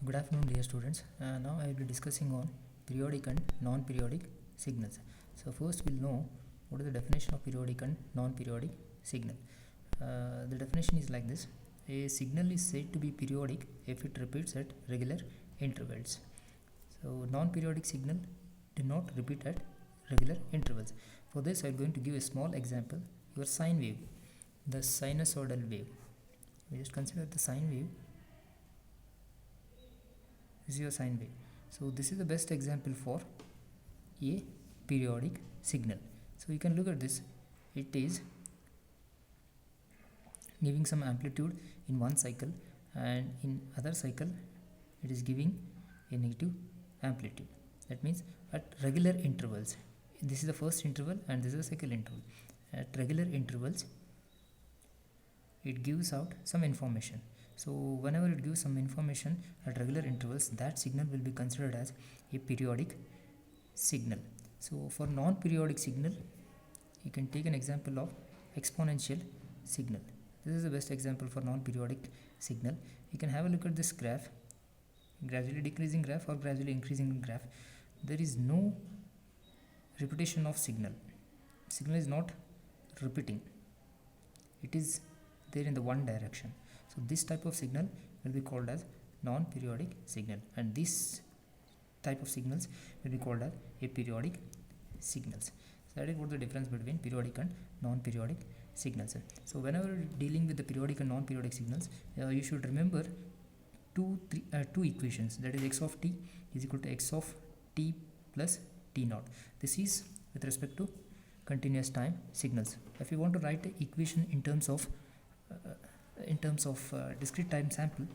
Good afternoon, dear students. Now I will be discussing on periodic and non-periodic signals. So first we'll know what is the definition of periodic and non-periodic signal. The definition is like this: a signal is said to be periodic if it repeats at regular intervals. So non-periodic signal do not repeat at regular intervals. For this, I am going to give a small example. Your sine wave, the sinusoidal wave. We just consider the sine wave. This is your sine wave. So this is the best example for a periodic signal. So you can look at this. It is giving some amplitude in one cycle, and in other cycle it is giving a negative amplitude. That means at regular intervals. This is the first interval and this is the second interval. At regular intervals it gives out some information. So whenever it gives some information at regular intervals, that signal will be considered as a periodic signal. So for non-periodic signal, you can take an example of exponential signal. This is the best example for non-periodic signal. You can have a look at this graph, gradually decreasing graph or gradually increasing graph. There is no repetition of signal. Signal is not repeating. It is there in the one direction. So this type of signal will be called as non-periodic signal, and this type of signals will be called as aperiodic signals. So that is what the difference between periodic and non-periodic signals. So whenever dealing with the periodic and non-periodic signals, you should remember two equations. That is x of t is equal to x of t plus t naught. This is with respect to continuous time signals. If you want to write the equation in terms of discrete time sample,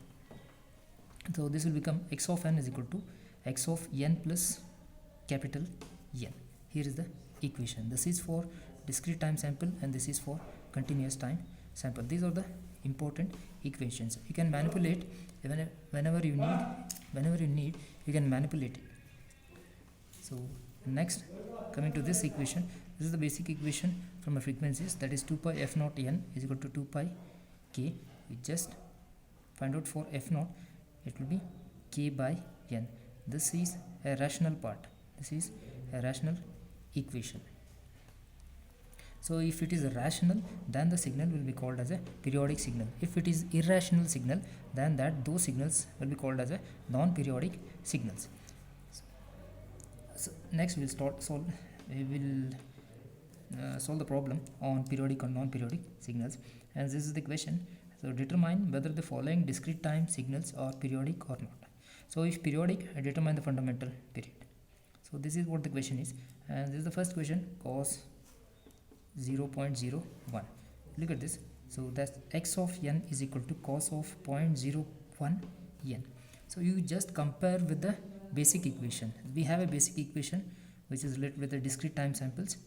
so this will become x of n is equal to x of n plus capital N. Here is the equation. This is for discrete time sample and this is for continuous time sample. These are the important equations. You can manipulate whenever you need you can manipulate it. So next, coming to this equation, this is the basic equation from the frequencies, that is 2 pi f naught n is equal to 2 pi k. We just find out for f naught, it will be k by n. This is a rational part. This is a rational equation. So if it is a rational, then the signal will be called as a periodic signal. If it is irrational signal, then those signals will be called as a non-periodic signals. So next we will solve the problem on periodic or non-periodic signals, and this is the question. So determine whether the following discrete time signals are periodic or not. So if periodic, determine the fundamental period. So this is what the question is, and this is the first question, cos 0.01. Look at this. So that's x of n is equal to cos of 0.01 n. So you just compare with the basic equation. We have a basic equation which is related with the discrete time samples.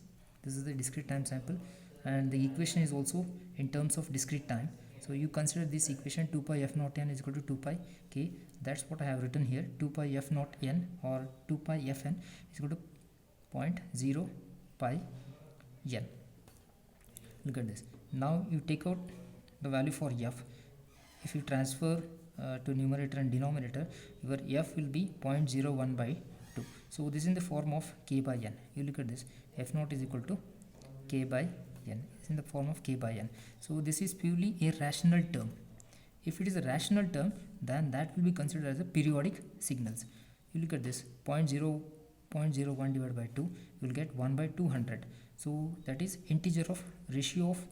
This is the discrete time sample, and the equation is also in terms of discrete time. So you consider this equation, 2 pi f naught n is equal to 2 pi k. That's what I have written here. 2 pi f naught n or 2 pi f n is equal to 0.0 pi n. Look at this. Now you take out the value for f. If you transfer to numerator and denominator, your f will be 0.01 by 2. So this is in the form of k by n. You look at this. F naught is equal to k by n. It's in the form of k by n. So this is purely a rational term. If it is a rational term, then that will be considered as a periodic signals. You look at this, 0.01 divided by 2, you will get 1 by 200. So that is integer of ratio of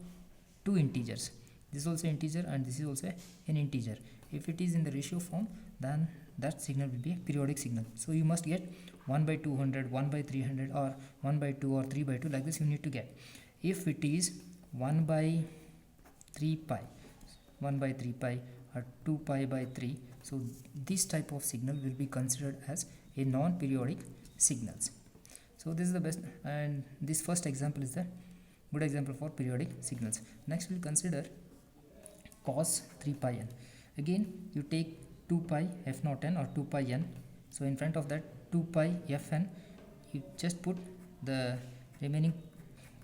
two integers. This is also integer and this is also an integer. If it is in the ratio form, then that signal will be a periodic signal. So you must get 1 by 200, 1 by 300 or 1 by 2 or 3 by 2, like this you need to get. If it is 1 by 3 pi, 1 by 3 pi or 2 pi by 3, so this type of signal will be considered as a non-periodic signals. So this is the best, and this first example is the good example for periodic signals. Next we'll consider cos 3 pi n. Again you take 2 pi f naught n or 2 pi n. So in front of that 2 pi f n, you just put the remaining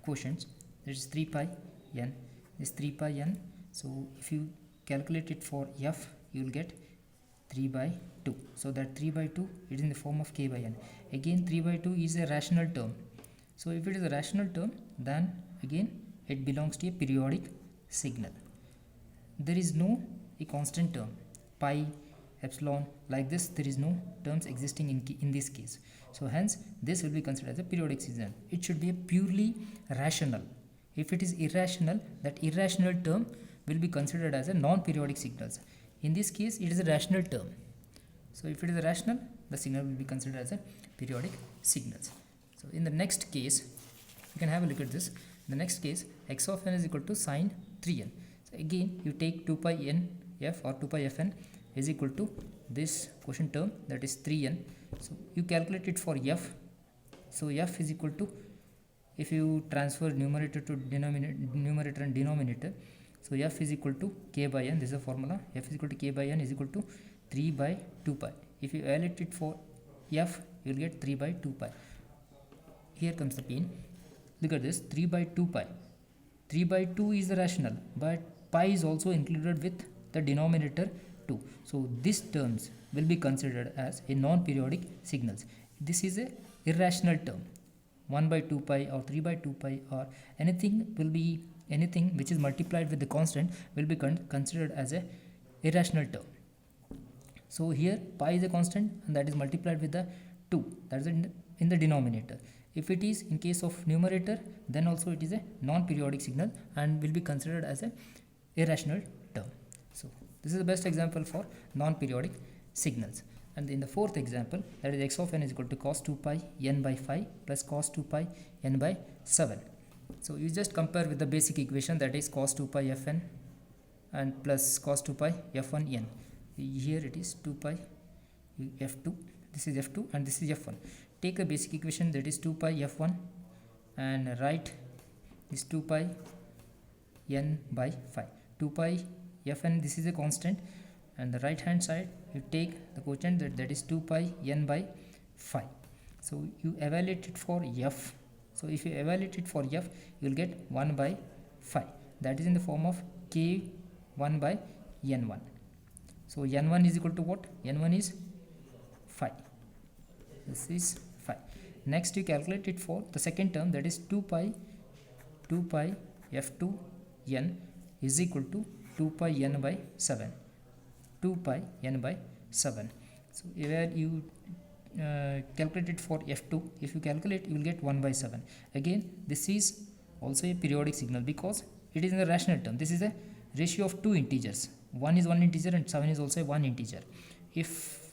quotients. That is 3 pi n. This 3 pi n. So if you calculate it for f, you will get 3 by 2. So that 3 by 2 it is in the form of k by n. Again 3 by 2 is a rational term. So if it is a rational term, then again it belongs to a periodic signal. There is no a constant term pi, epsilon, like this. There is no terms existing in this case. So hence this will be considered as a periodic signal. It should be a purely rational. If it is irrational, that irrational term will be considered as a non-periodic signals. In this case it is a rational term. So if it is a rational, the signal will be considered as a periodic signals. So in the next case, you can have a look at this. In the next case, x of n is equal to sine 3n. So again you take 2 pi n f or 2 pi fn is equal to this quotient term, that is 3n. So you calculate it for f. So f is equal to, if you transfer numerator to numerator and denominator, so f is equal to k by n. This is the formula. F is equal to k by n is equal to 3 by 2 pi. If you evaluate it for f, you will get 3 by 2 pi. Here comes the pain. Look at this, 3 by 2 pi. 3 by 2 is the rational, but pi is also included with the denominator 2. So these terms will be considered as a non-periodic signals. This is a irrational term. 1 by 2 pi or 3 by 2 pi or anything will be, anything which is multiplied with the constant will be considered as a irrational term. So here pi is a constant and that is multiplied with the 2, that is in the denominator. If it is in case of numerator, then also it is a non-periodic signal and will be considered as a irrational term. So this is the best example for non-periodic signals. And in the fourth example, that is x of n is equal to cos 2 pi n by 5 plus cos 2 pi n by 7. So you just compare with the basic equation, that is cos 2 pi fn and plus cos 2 pi f1 n. Here it is 2 pi f2, this is f2 and this is f1. Take the basic equation, that is 2 pi f1 and write this 2 pi n by 5. 2 pi fn, this is a constant, and the right hand side you take the quotient, that is 2 pi n by 5. So you evaluate it for f. So if you evaluate it for f, you will get 1 by 5, that is in the form of k 1 by n1. So n1 is equal to what? n1 is 5. This is 5. Next you calculate it for the second term, that is 2 pi f2 n is equal to 2 pi n by 7. 2 pi n by 7. So where you calculate it for f2, if you calculate, you will get 1 by 7. Again this is also a periodic signal because it is in the rational term. This is a ratio of two integers. 1 is one integer and 7 is also one integer. If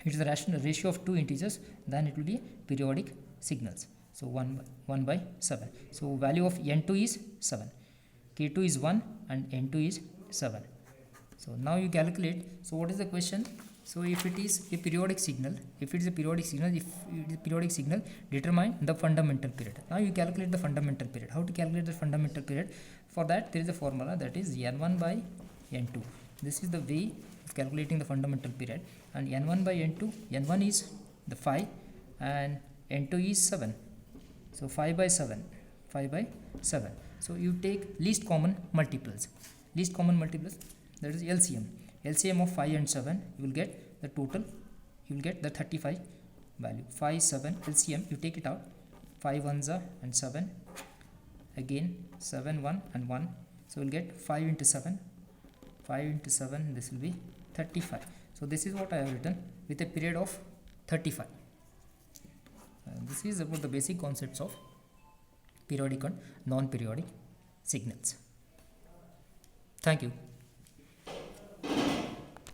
it is a rational ratio of two integers, then it will be periodic signals. So 1 by 7. So value of n2 is 7, k2 is 1 and n2 is 7. So now you calculate. So what is the question? So if it is a periodic signal, determine the fundamental period. Now you calculate the fundamental period. How to calculate the fundamental period? For that there is a formula, that is n1 by n2. This is the way of calculating the fundamental period. And n1 by n2, n1 is the 5 and n2 is 7. So 5 by 7. So you take least common multiples, that is LCM of 5 and 7. You will get the total, you will get the 35 value. 5, 7, LCM, you take it out. 5 ones are and 7, again 7, 1 and 1. So you will get 5 into 7, this will be 35. So this is what I have written with a period of 35. This is about the basic concepts of periodic and non-periodic signals. Thank you.